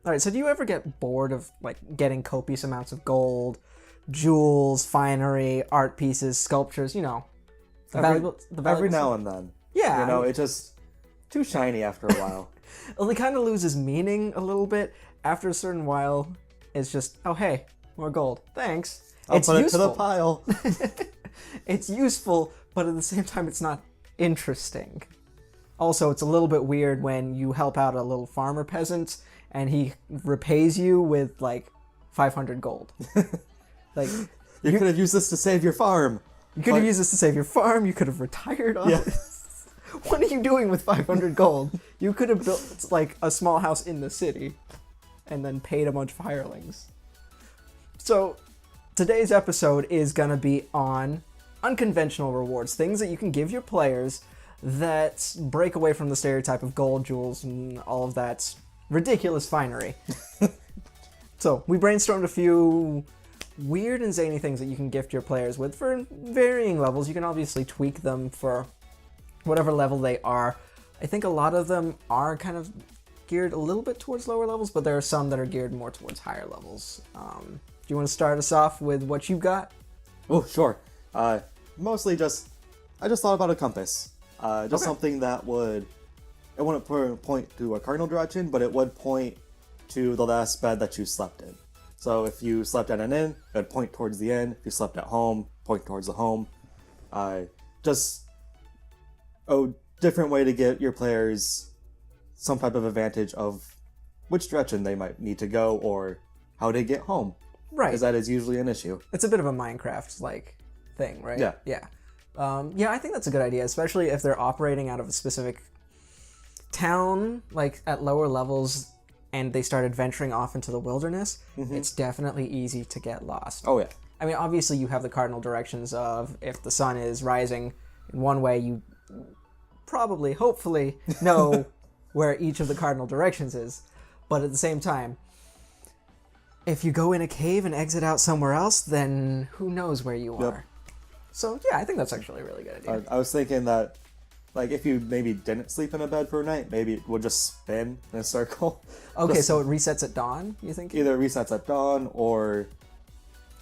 All right, so do you ever get bored of like getting copious amounts of gold, jewels, finery, art pieces, sculptures, Every now and then. Yeah. It's just too shiny after a while. Well, it kind of loses meaning a little bit. After a certain while, it's just, oh, hey, more gold. Thanks. I'll put it to the pile. It's useful, but at the same time, it's not interesting. Also, it's a little bit weird when you help out a little farmer peasant and he repays you with, 500 gold. You could have used this to save your farm. You could have used this to save your farm. You could have retired on this. What are you doing with 500 gold? You could have built, a small house in the city and then paid a bunch of hirelings. So, today's episode is going to be on unconventional rewards, things that you can give your players that break away from the stereotype of gold, jewels, and all of that ridiculous finery. So, we brainstormed a few weird and zany things that you can gift your players with for varying levels. You can obviously tweak them for whatever level they are. I think a lot of them are kind of geared a little bit towards lower levels, but there are some that are geared more towards higher levels. Do you want to start us off with what you've got? Oh, sure. Mostly I just thought about a compass. Something that it wouldn't point to a cardinal direction, but it would point to the last bed that you slept in. So if you slept at an inn, it would point towards the inn. If you slept at home, point towards the home. Just a different way to get your players some type of advantage of which direction they might need to go or how to get home. Right. Because that is usually an issue. It's a bit of a Minecraft-like thing, right? Yeah. Yeah. I think that's a good idea, especially if they're operating out of a specific town, at lower levels, and they started venturing off into the wilderness. Mm-hmm. It's definitely easy to get lost. Oh, yeah. I mean, obviously you have the cardinal directions of if the sun is rising in one way, you probably, hopefully, know where each of the cardinal directions is. But at the same time, if you go in a cave and exit out somewhere else, then who knows where you are. So, yeah, I think that's actually a really good idea. I was thinking that, if you maybe didn't sleep in a bed for a night, maybe it would just spin in a circle. Okay, so it resets at dawn, you think? Either it resets at dawn or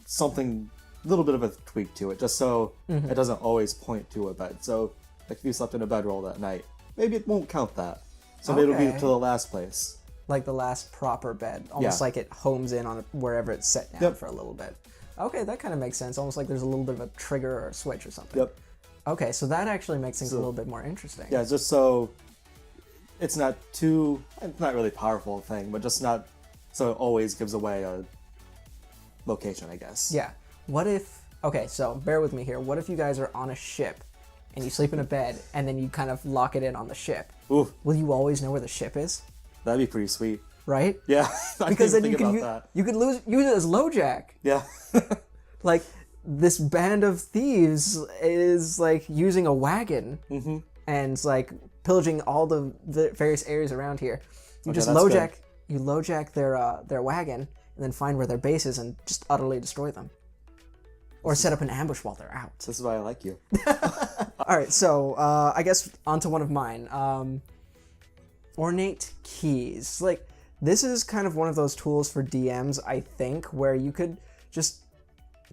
something, a little bit of a tweak to it, just so it doesn't always point to a bed. So, if you slept in a bedroll that night, maybe it won't count that. So maybe it'll be to the last place. Like the last proper bed. Almost like it homes in on wherever it's set down for a little bit. Okay, that kind of makes sense. Almost like there's a little bit of a trigger or a switch or something. Yep. Okay, so that actually makes things a little bit more interesting. Yeah, just so it's not really powerful thing, but just not so it always gives away a location, I guess. Yeah. Okay, so bear with me here. What if you guys are on a ship and you sleep in a bed and then you kind of lock it in on the ship? Ooh. Will you always know where the ship is? That'd be pretty sweet. Right? Yeah. Because then you could use it as LoJack. Yeah. This band of thieves is using a wagon and pillaging all the various areas around here. You just LoJack their wagon and then find where their base is and just utterly destroy them. Or set up an ambush while they're out. This is why I like you. All right, so I guess onto one of mine. Ornate keys. This is kind of one of those tools for DMs, I think, where you could just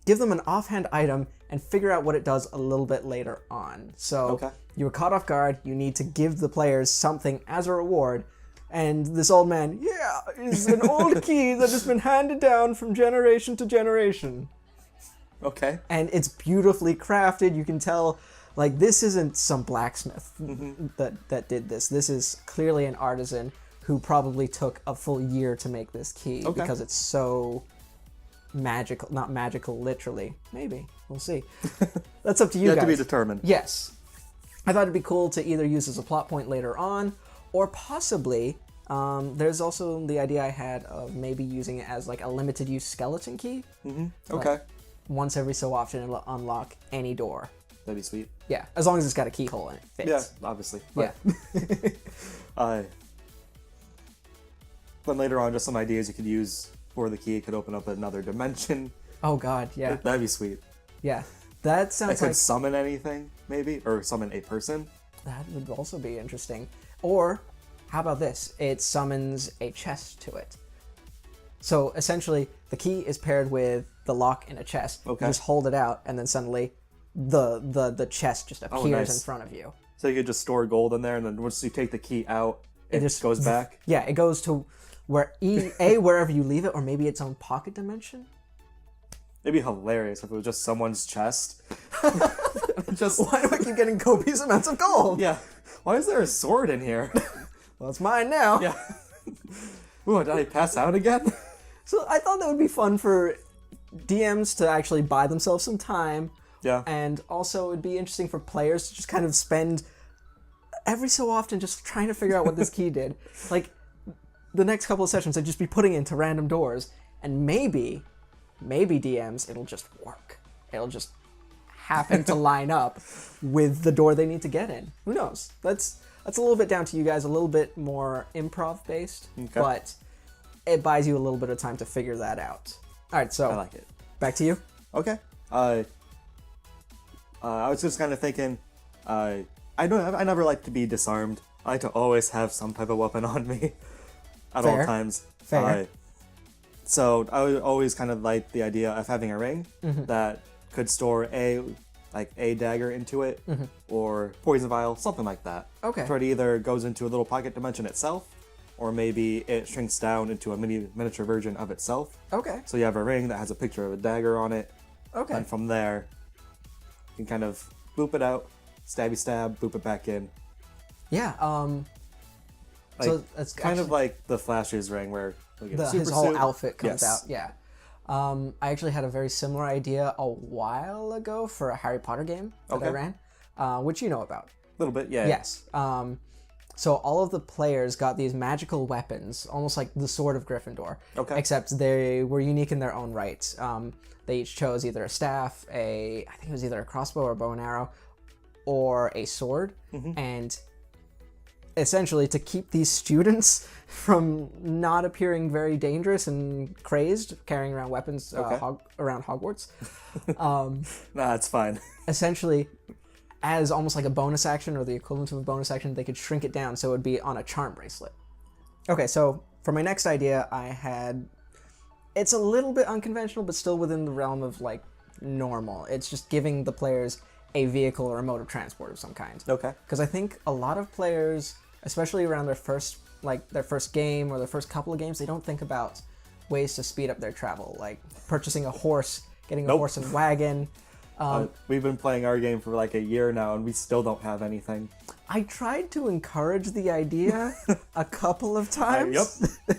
give them an offhand item and figure out what it does a little bit later on. So you were caught off guard, you need to give the players something as a reward, and this old man, is an old key that has been handed down from generation to generation. Okay. And it's beautifully crafted. You can tell, this isn't some blacksmith that did this. This is clearly an artisan who probably took a full year to make this key because it's so magical. Not magical, literally. Maybe. We'll see. That's up to you guys. To be determined. Yes. I thought it'd be cool to either use as a plot point later on, or possibly, there's also the idea I had of maybe using it as a limited use skeleton key. Okay. Once every so often it'll unlock any door. That'd be sweet. Yeah, as long as it's got a keyhole and it fits. Yeah, obviously. But, yeah. Then later on, just some ideas you could use for the key. It could open up another dimension. Oh god, yeah. That'd be sweet. Yeah, that sounds I could summon anything, maybe, or summon a person. That would also be interesting. Or, how about this? It summons a chest to it. So essentially, the key is paired with the lock in a chest. Okay. You just hold it out, and then suddenly the chest just appears nice. in front of you. So you could just store gold in there, and then once you take the key out, it just goes back? Yeah, it goes to wherever you leave it, or maybe its own pocket dimension. It'd be hilarious if it was just someone's chest. Just Why do I keep getting copious amounts of gold? Yeah. Why is there a sword in here? Well, it's mine now. Yeah. Ooh, did I pass out again? So I thought that would be fun for DMs to actually buy themselves some time. Yeah. And also it'd be interesting for players to just kind of spend every so often just trying to figure out what this key did. Like, the next couple of sessions I'd just be putting into random doors, and maybe DMs, it'll just work. It'll just happen to line up with the door they need to get in. Who knows? That's a little bit down to you guys, a little bit more improv based, but it buys you a little bit of time to figure that out. All right, so I like it. Back to you. Okay. I was just kind of thinking, I never like to be disarmed. I like to always have some type of weapon on me at all times. Fair. So I would always kind of like the idea of having a ring that could store a dagger into it, or poison vial, something like that. Okay. So it either goes into a little pocket dimension itself, or maybe it shrinks down into a miniature version of itself. Okay. So you have a ring that has a picture of a dagger on it. Okay. And from there, you can kind of boop it out, stabby stab, boop it back in. Yeah. So it's kind of like the Flash's ring, where his whole outfit comes Yes. out. Yeah. I actually had a very similar idea a while ago for a Harry Potter game that I ran, which you know about. A little bit, yeah. Yes. So all of the players got these magical weapons, almost like the Sword of Gryffindor. Okay. Except they were unique in their own right. They each chose either a staff, I think it was either a crossbow or a bow and arrow, or a sword. And essentially to keep these students from not appearing very dangerous and crazed, carrying around weapons around Hogwarts. Nah, it's fine. Essentially, as almost like a bonus action or the equivalent of a bonus action, they could shrink it down so it would be on a charm bracelet. Okay, so for my next idea, it's a little bit unconventional, but still within the realm of like normal. It's just giving the players a vehicle or a mode of transport of some kind. Okay. Because I think a lot of players, especially around their first game or their first couple of games, they don't think about ways to speed up their travel, like purchasing a horse, getting a horse and wagon. We've been playing our game for like a year now, and we still don't have anything. I tried to encourage the idea a couple of times. Yep.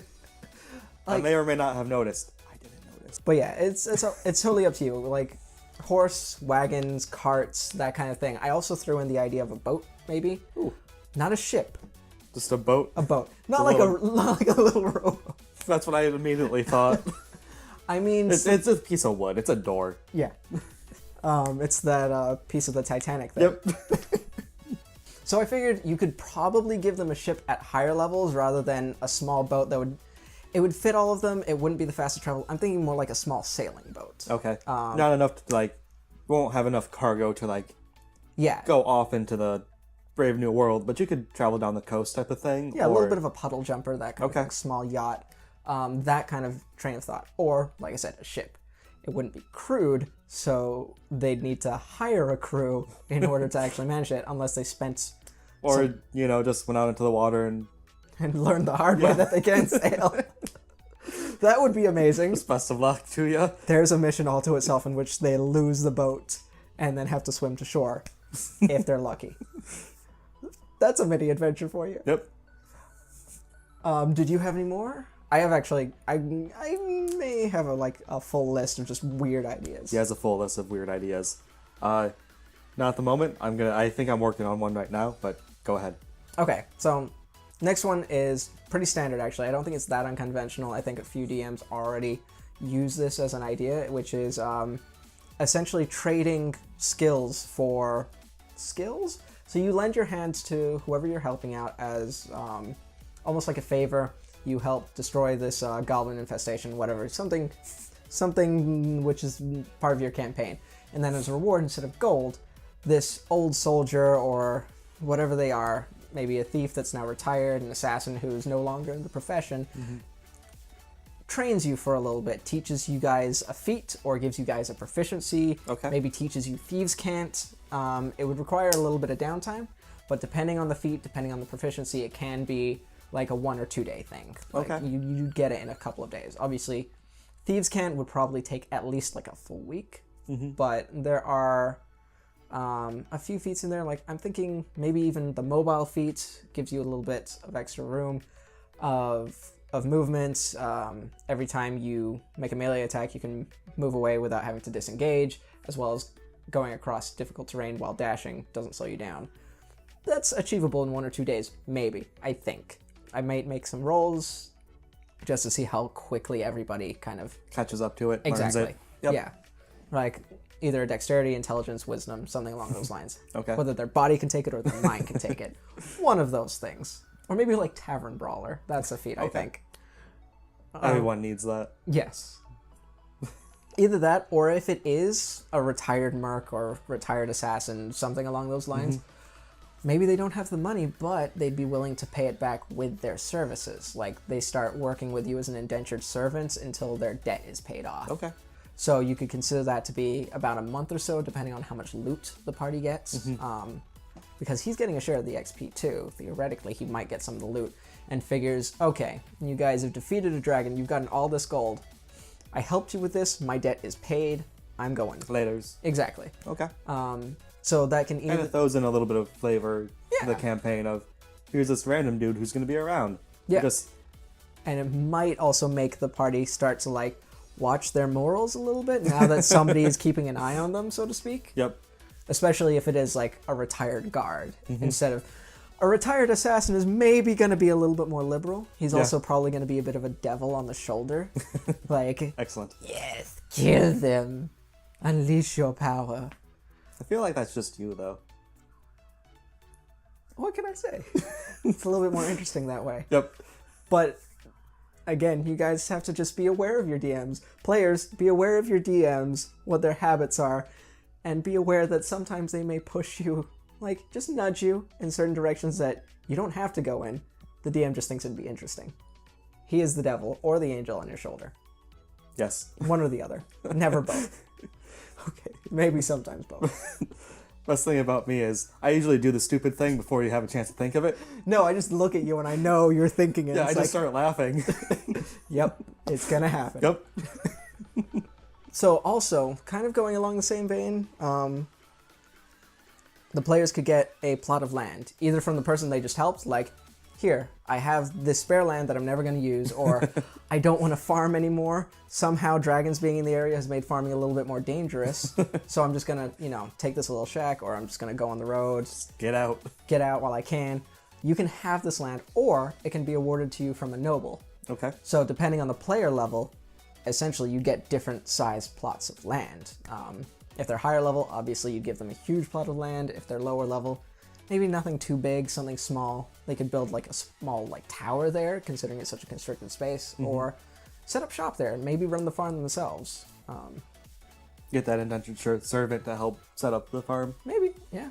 I may or may not have noticed. I didn't notice. But yeah, it's totally up to you. Like horse, wagons, carts, that kind of thing. I also threw in the idea of a boat, maybe. Ooh. Not a ship. Just a boat? A boat. Not like a little rowboat. That's what I immediately thought. I mean... It's a piece of wood. It's a door. Yeah. It's that piece of the Titanic thing. Yep. So I figured you could probably give them a ship at higher levels rather than a small boat that would fit all of them. It wouldn't be the fastest travel. I'm thinking more like a small sailing boat. Okay. Not enough to won't have enough cargo to go off into the brave new world, but you could travel down the coast type of thing. Yeah, a little bit of a puddle jumper, that kind of thing, small yacht, that kind of train of thought. Or, like I said, a ship. It wouldn't be crewed, so they'd need to hire a crew in order to actually manage it, unless they spent... Or, just went out into the water and learned the hard way that they can't sail. That would be amazing. Best of luck to you. There's a mission all to itself in which they lose the boat and then have to swim to shore, if they're lucky. That's a mini adventure for you. Yep. Did you have any more? I have actually. I may have a full list of just weird ideas. He has a full list of weird ideas. Not at the moment. I think I'm working on one right now, but go ahead. Okay, so next one is pretty standard actually. I don't think it's that unconventional. I think a few DMs already use this as an idea, which is essentially trading skills for skills. So you lend your hand to whoever you're helping out as almost like a favor. You help destroy this goblin infestation, whatever, something which is part of your campaign. And then as a reward, instead of gold, this old soldier or whatever they are, maybe a thief that's now retired, an assassin who's no longer in the profession, trains you for a little bit, teaches you guys a feat or gives you guys a proficiency, Okay. maybe teaches you Thieves' Cant. It would require a little bit of downtime, but depending on the feat, depending on the proficiency, it can be like a 1 or 2 day thing. Like, Okay. You get it in a couple of days. Obviously, Thieves' Cant would probably take at least like a full week, but there are a few feats in there. Like, I'm thinking maybe even the mobile feat gives you a little bit of extra room of movement. Every time you make a melee attack, you can move away without having to disengage, as well as going across difficult terrain while dashing doesn't slow you down. That's achievable in 1 or 2 days, maybe, I think. I might make some rolls just to see how quickly everybody kind of... Catches up to it, learns Exactly. it. Yep. Yeah. Like, either dexterity, intelligence, wisdom, something along those lines. Okay. Whether their body can take it or their mind can take it. One of those things. Or maybe like Tavern Brawler. That's a feat, I think. Everyone needs that. Yes. Either that, or if it is a retired merc or retired assassin, something along those lines, maybe they don't have the money, but they'd be willing to pay it back with their services. Like, they start working with you as an indentured servant until their debt is paid off. Okay. So you could consider that to be about a month or so, depending on how much loot the party gets. Because he's getting a share of the XP too. Theoretically, he might get some of the loot. And figures, okay, you guys have defeated a dragon, you've gotten all this gold. I helped you with this, my debt is paid, I'm going. Laters. Exactly. Okay. So that can And either... it throws in a little bit of flavor to the Yeah. campaign of, here's this random dude who's going to be around. Yeah. Just, And it might also make the party start to, like, watch their morals a little bit now that somebody is keeping an eye on them, so to speak. yep. Especially if it is, like, a retired guard instead of... A retired assassin is maybe going to be a little bit more liberal. He's also probably going to be a bit of a devil on the shoulder. Like, Excellent. yes, kill them. Unleash your power. I feel like that's just you, though. What can I say? It's a little bit more interesting that way. Yep. But, again, you guys have to just be aware of your DMs. Players, be aware of your DMs, what their habits are, and be aware that sometimes they may push you, like, just nudge you in certain directions that you don't have to go in. The DM just thinks it'd be interesting. He is the devil or the angel on your shoulder. Yes. One or the other. Never both. Okay, maybe sometimes both. Best thing about me is I usually do the stupid thing before you have a chance to think of it. No, I just look at you and I know you're thinking it. Yeah, I It's just start laughing. Yep, it's gonna happen. Yep. So also, kind of going along the same vein, the players could get a plot of land, either from the person they just helped, like, here, I have this spare land that I'm never going to use, or I don't want to farm anymore. Somehow dragons being in the area has made farming a little bit more dangerous, so I'm just going to, take this little shack, or I'm just going to go on the road, Get out. get out while I can. You can have this land, or it can be awarded to you from a noble. Okay. So depending on the player level, essentially you get different size plots of land. If they're higher level, obviously you give them a huge plot of land. If they're lower level, maybe nothing too big, something small. They could build like a small tower there, considering it's such a constricted space, or set up shop there and maybe run the farm themselves. Get that indentured servant to help set up the farm. Maybe, yeah.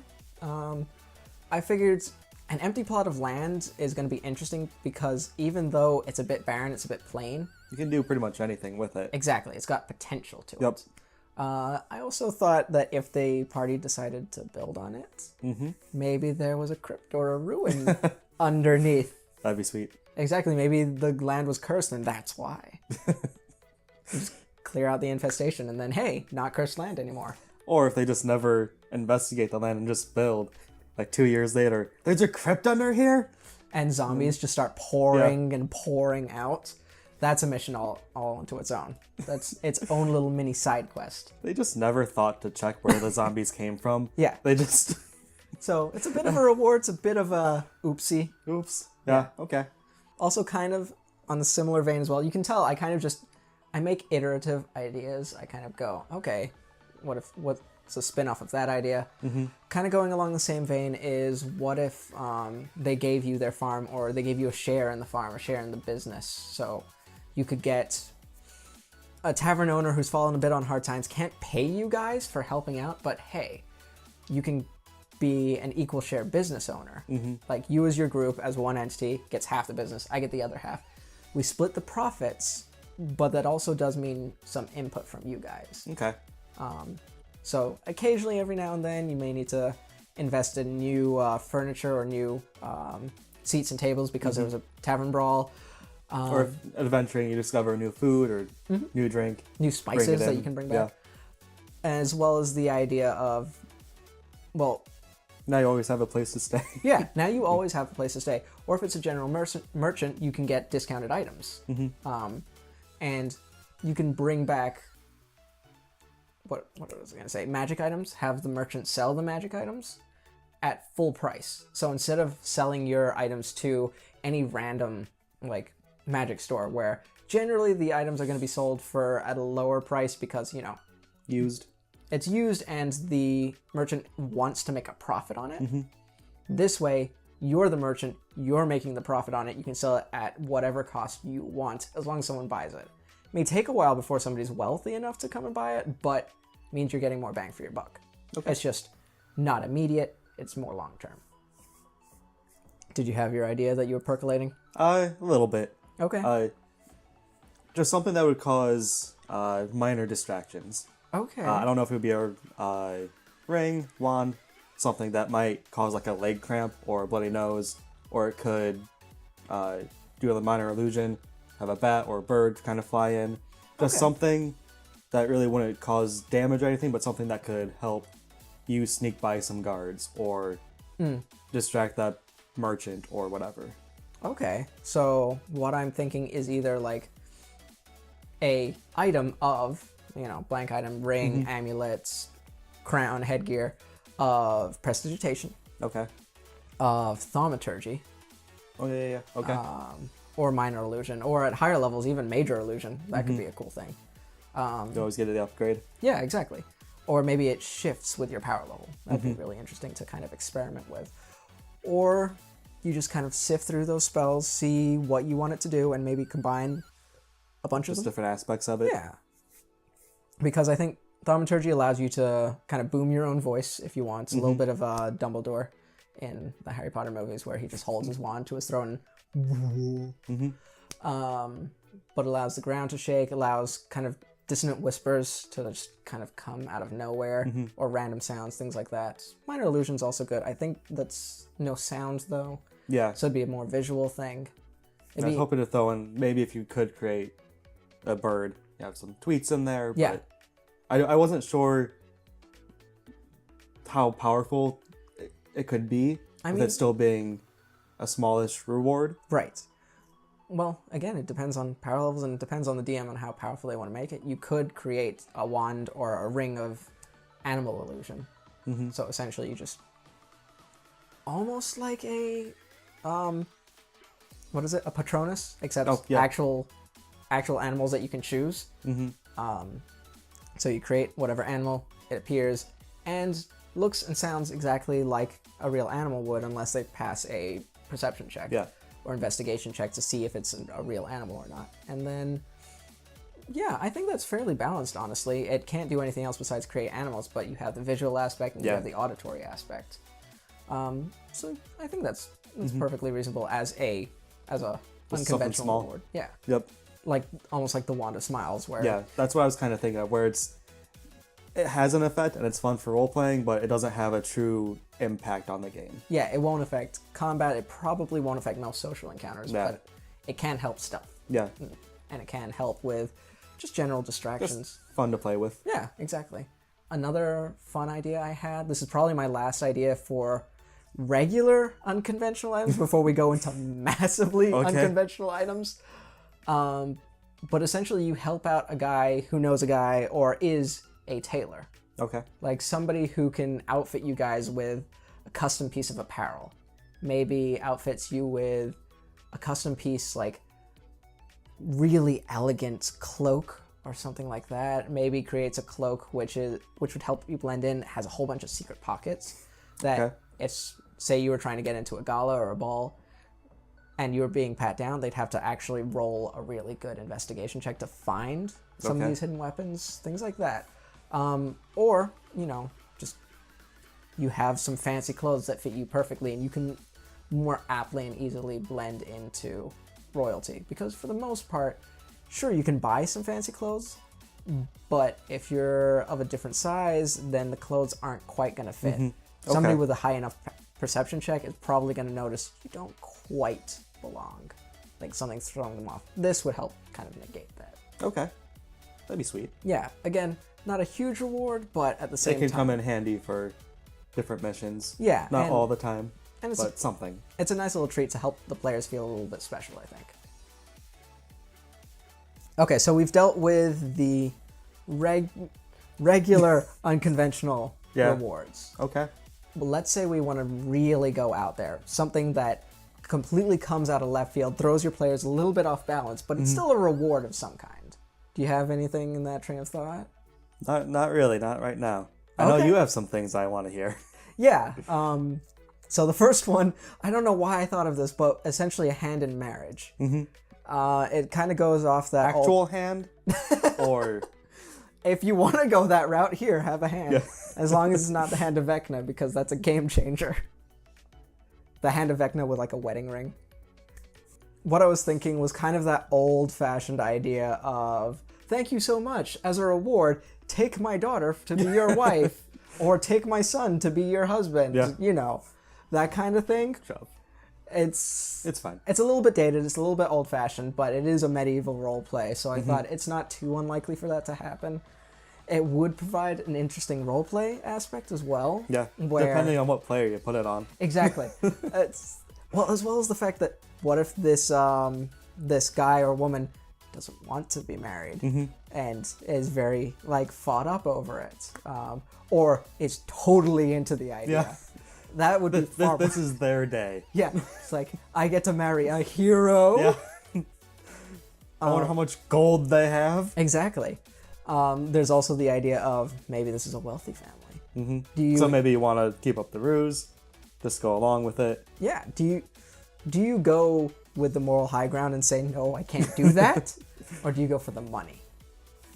I figured an empty plot of land is going to be interesting because even though it's a bit barren, it's a bit plain. You can do pretty much anything with it. Exactly, it's got potential to Yep. it. I also thought that if the party decided to build on it, maybe there was a crypt or a ruin underneath. That'd be sweet. Exactly, maybe the land was cursed and that's why. Just clear out the infestation and then, hey, not cursed land anymore. Or if they just never investigate the land and just build, 2 years later, there's a crypt under here? And zombies just start pouring and pouring out. That's a mission all onto its own. That's its own little mini side quest. They just never thought to check where the zombies came from. Yeah. They just... So it's a bit of a reward. It's a bit of a oopsie. Oops. Yeah, okay. Also kind of on the similar vein as well. You can tell I make iterative ideas. I kind of go, okay, what's a spin-off of that idea? Kind of going along the same vein is what if they gave you their farm, or they gave you a share in the farm, a share in the business. So you could get a tavern owner who's fallen a bit on hard times, can't pay you guys for helping out, but hey, you can be an equal share business owner. Like, you as your group, as one entity, gets half the business, I get the other half. We split the profits, but that also does mean some input from you guys. Okay. So occasionally, every now and then, you may need to invest in new furniture or new seats and tables because there was a tavern brawl. Or if adventuring, you discover new food or new drink. New spices that you can bring back. As well as the idea of, well... Now you always have a place to stay. Yeah, now you always have a place to stay. Or if it's a general merchant, you can get discounted items. And you can bring back... What was I going to say? Magic items. Have the merchant sell the magic items at full price. So instead of selling your items to any random, like, magic store, where generally the items are going to be sold for at a lower price because, you know... Used. It's used and the merchant wants to make a profit on it. This way, you're the merchant, you're making the profit on it, you can sell it at whatever cost you want, as long as someone buys it. It may take a while before somebody's wealthy enough to come and buy it, but it means you're getting more bang for your buck. Okay. It's just not immediate, it's more long-term. Did you have your idea that you were percolating? A little bit. Okay. Just something that would cause minor distractions. Okay. I don't know if it would be a ring, wand, something that might cause like a leg cramp or a bloody nose, or it could do a minor illusion, have a bat or a bird kind of fly in. Just something that really wouldn't cause damage or anything, but something that could help you sneak by some guards or distract that merchant or whatever. Okay, so what I'm thinking is either like a item of, you know, blank item, ring, amulets, crown, headgear, of prestidigitation. Okay. Of thaumaturgy. Oh, yeah. Okay. Or minor illusion, or at higher levels, even major illusion. That could be a cool thing. You always get the upgrade. Yeah, exactly. Or maybe it shifts with your power level. That'd be really interesting to kind of experiment with. Or you just kind of sift through those spells, see what you want it to do, and maybe combine a bunch of them. Just different aspects of it. Yeah. Because I think thaumaturgy allows you to kind of boom your own voice if you want. It's a little bit of Dumbledore in the Harry Potter movies where he just holds his wand to his throat and... but allows the ground to shake, allows kind of dissonant whispers to just kind of come out of nowhere, or random sounds, things like that. Minor illusion's also good. I think that's no sound, though. Yeah. So it'd be a more visual thing. I was hoping to throw in, maybe if you could create a bird, you have some tweets in there, but yeah. I wasn't sure how powerful it could be, with it still being a smallish reward. Right. Well, again, it depends on power levels and it depends on the DM on how powerful they want to make it. You could create a wand or a ring of animal illusion. So essentially you just... Almost like a... what is it? A Patronus? Except actual animals that you can choose. So you create whatever animal, it appears, and looks and sounds exactly like a real animal would unless they pass a perception check. Yeah. Or investigation check to see if it's a real animal or not. And then, yeah, I think that's fairly balanced, honestly. It can't do anything else besides create animals, but you have the visual aspect and you have the auditory aspect. So I think that's perfectly reasonable as a unconventional reward. Yeah. Yep. Like almost like the Wand of Smiles, where that's what I was kind of thinking of, where it has an effect and it's fun for role playing, but it doesn't have a true impact on the game. Yeah, it won't affect combat. It probably won't affect most social encounters, but it can help stuff. Yeah. And it can help with just general distractions. Just fun to play with. Yeah, exactly. Another fun idea I had, this is probably my last idea for regular unconventional items before we go into massively unconventional items. But essentially you help out a guy who knows a guy or is a tailor. Okay. Like somebody who can outfit you guys with a custom piece of apparel. Maybe outfits you with a custom piece, like really elegant cloak or something like that. Maybe creates a cloak which would help you blend in, has a whole bunch of secret pockets that if, say you were trying to get into a gala or a ball and you were being pat down, they'd have to actually roll a really good investigation check to find some of these hidden weapons, things like that. Or, you know, just you have some fancy clothes that fit you perfectly and you can more aptly and easily blend into royalty. Because for the most part, sure, you can buy some fancy clothes, but if you're of a different size, then the clothes aren't quite going to fit. Somebody with a high enough perception check is probably going to notice you don't quite belong. Like something's throwing them off. This would help kind of negate that. Okay. That'd be sweet. Yeah, again, not a huge reward, but at the same time... It can come in handy for different missions. Yeah. Not all the time, and but something. It's a nice little treat to help the players feel a little bit special, I think. Okay, so we've dealt with the regular unconventional rewards. Okay. But let's say we want to really go out there. Something that completely comes out of left field, throws your players a little bit off balance, but it's still a reward of some kind. Do you have anything in that train of thought? Not really, not right now. I know you have some things I want to hear. Yeah. So the first one, I don't know why I thought of this, but essentially a hand in marriage. It kind of goes off that actual hand, or if you want to go that route, here, have a hand. As long as it's not the hand of Vecna, because that's a game changer. The hand of Vecna with like a wedding ring. What I was thinking was kind of that old-fashioned idea of, thank you so much, as a reward, take my daughter to be your wife, or take my son to be your husband, you know, that kind of thing. It's fine. It's a little bit dated, it's a little bit old-fashioned, but it is a medieval role play, so I thought it's not too unlikely for that to happen. It would provide an interesting role play aspect as well. Yeah, depending on what player you put it on. Exactly. Well, as well as the fact that what if this this guy or woman doesn't want to be married and is very like fought up over it, or is totally into the idea. That would be far this is their day. Yeah, it's like, I get to marry a hero. Yeah. I wonder how much gold they have. Exactly. There's also the idea of maybe this is a wealthy family. So maybe you want to keep up the ruse, just go along with it. Yeah. Do you go with the moral high ground and say, no, I can't do that? Or do you go for the money?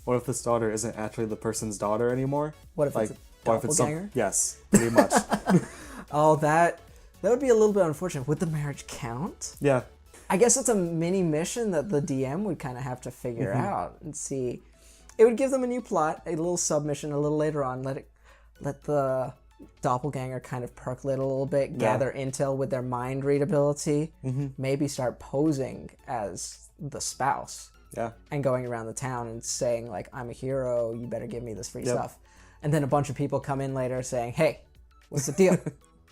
What if this daughter isn't actually the person's daughter anymore? What if it's a doppelganger? Yes, pretty much. Oh, that would be a little bit unfortunate. Would the marriage count? Yeah. I guess it's a mini mission that the DM would kind of have to figure out and see. It would give them a new plot, a little submission a little later on. Let the doppelganger kind of percolate a little bit, gather intel with their mind read ability, maybe start posing as the spouse. Yeah. And going around the town and saying, like, I'm a hero, you better give me this free stuff. And then a bunch of people come in later saying, hey, what's the deal?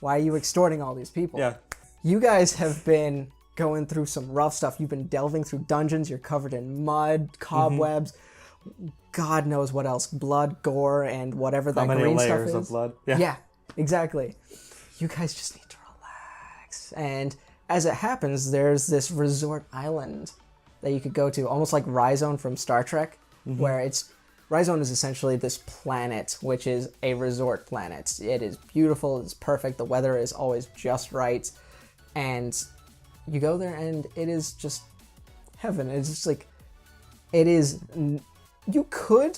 Why are you extorting all these people? Yeah. You guys have been going through some rough stuff. You've been delving through dungeons. You're covered in mud, cobwebs, God knows what else. Blood, gore, and whatever that green stuff is. How many layers of blood? Yeah, exactly. You guys just need to relax. And as it happens, there's this resort island that you could go to, almost like Rhizone from Star Trek, where Rhizone is essentially this planet, which is a resort planet. It is beautiful, it's perfect, the weather is always just right, and you go there and it is just heaven. It's just like, it is, you could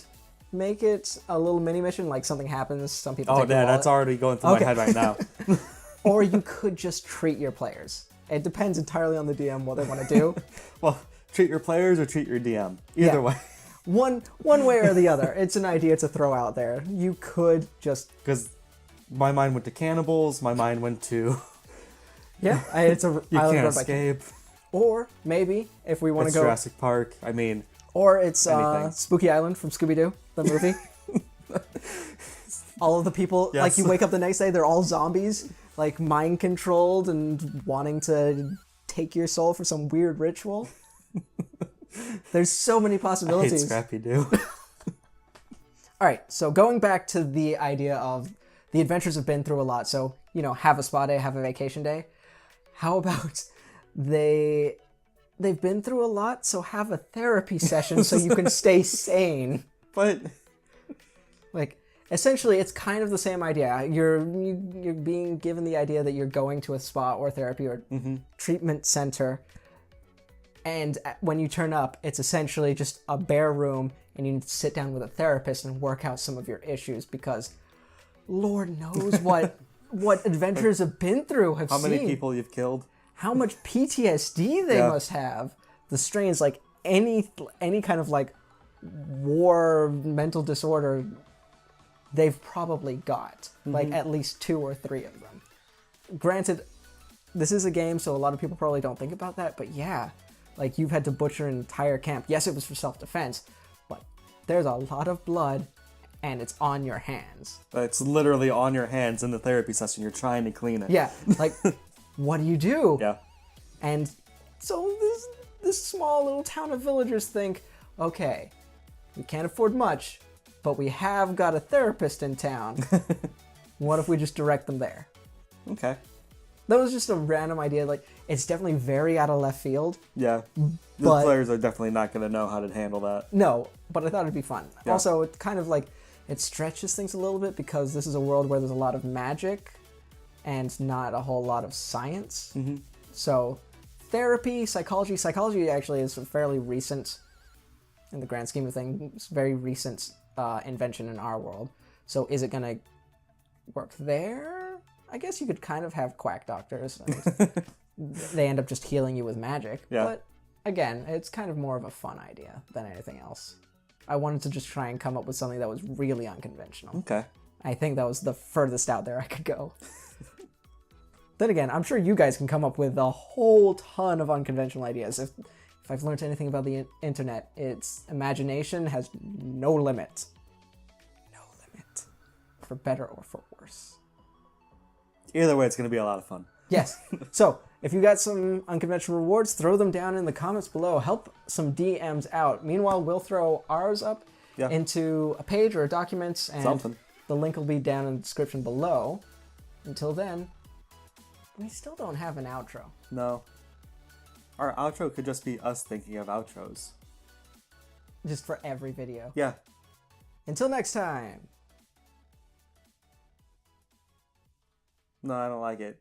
make it a little mini mission, like something happens, some people take the wallet. That's already going through my head right now. Or you could just treat your players. It depends entirely on the DM what they want to do. Well, treat your players or treat your DM. Either way. One way or the other. It's an idea to throw out there. You could just... Because my mind went to cannibals, my mind went to... Yeah, it's a... You can't escape. Or maybe, if we want to go... Jurassic Park, I mean... Or it's Spooky Island from Scooby-Doo, the movie. All of the people, like, you wake up the next day, they're all zombies, like, mind-controlled and wanting to take your soul for some weird ritual. There's so many possibilities. I hate Scrappy-Doo. All right, so going back to the idea of the adventures have been through a lot, so, you know, have a spa day, have a vacation day. How about they've been through a lot, so have a therapy session so you can stay sane. But... Like, essentially, it's kind of the same idea. You're being given the idea that you're going to a spa or therapy or treatment center, and when you turn up, it's essentially just a bare room, and you sit down with a therapist and work out some of your issues, because Lord knows what adventures have been through, How many people you've killed? How much PTSD they must have. The strains, like, any kind of like war mental disorder they've probably got like at least 2 or 3 of them. Granted, this is a game, so a lot of people probably don't think about that, but yeah, like you've had to butcher an entire camp. Yes, it was for self-defense, but there's a lot of blood and it's on your hands. It's literally on your hands in the therapy session. You're trying to clean it. Yeah, like what do you do? Yeah. And so this small little town of villagers think, okay, we can't afford much, but we have got a therapist in town. What if we just direct them there? Okay. That was just a random idea. Like, it's definitely very out of left field. Yeah. The But- players are definitely not going to know how to handle that. No, but I thought it'd be fun. Yeah. Also, it kind of like, it stretches things a little bit because this is a world where there's a lot of magic and not a whole lot of science. Mm-hmm. So, therapy, psychology actually is a fairly recent, in the grand scheme of things, very recent invention in our world. So is it going to work there? I guess you could kind of have quack doctors. And they end up just healing you with magic. Yeah. But again, it's kind of more of a fun idea than anything else. I wanted to just try and come up with something that was really unconventional. Okay. I think that was the furthest out there I could go. Then again, I'm sure you guys can come up with a whole ton of unconventional ideas. If I've learned anything about the internet, it's imagination has no limit. No limit. For better or for worse. Either way, it's going to be a lot of fun. Yes. So, if you got some unconventional rewards, throw them down in the comments below. Help some DMs out. Meanwhile, we'll throw ours up into a page or a document, and Something. the link will be down in the description below. Until then, we still don't have an outro. No. Our outro could just be us thinking of outros. Just for every video. Yeah. Until next time. No, I don't like it.